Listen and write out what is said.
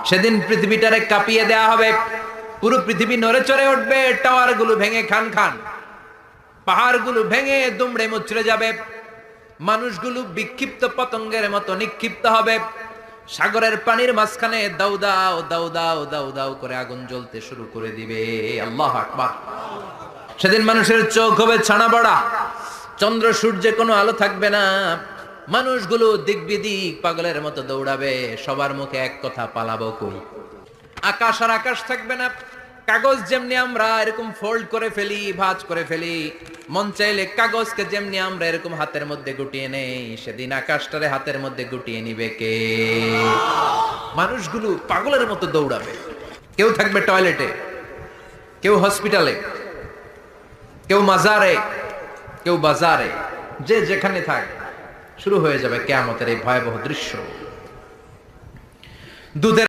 সেদিন পৃথিবীটারে কাঁপিয়ে দেয়া হবে, পুরো পৃথিবী নড়ে চড়ে উঠবে, টাওয়ার গুলো ভেঙে খান খান, পাহাড় গুলো ভেঙে দুমড়ে মুচড়ে যাবে, মানুষগুলো বিক্ষিপ্ত পতঙ্গের মতো নিক্ষিপ্ত হবে, সাগরের পানির মাঝখানে দাউ দাউ দাউ দাউ দাউ দাউ করে আগুন জ্বলতে শুরু করে দিবে। আল্লাহু আকবার। সেদিন মানুষের চোখ হবে ছানা বড়া, চন্দ্র সূর্যে কোনো আলো থাকবে না, মানুষগুলো দিক বিদিক পাগলের মতো দৌড়াবে, সবার মুখে এক কথা, পালাবো কই। আকাশ আর আকাশ থাকবে না, কাগজ যেমনি আমরা এরকম ফোল্ড করে ফেলি, ভাঁজ করে ফেলি, মন চাইলে কাগজকে যেমনি আমরা এরকম হাতের মধ্যে গুটিয়ে নেই, সেদিন আকাশটারে হাতের মধ্যে গুটিয়ে নিবে কে? মানুষগুলো পাগলের মতো দৌড়াবে, কেউ থাকবে টয়লেটে, কেউ হসপিটালে, কেউ মাজারে, কেউ বাজারে, যে যেখানে থাক, শুরু হয়ে যাবে কিয়ামতের এই ভয়াবহ দৃশ্য। দুধের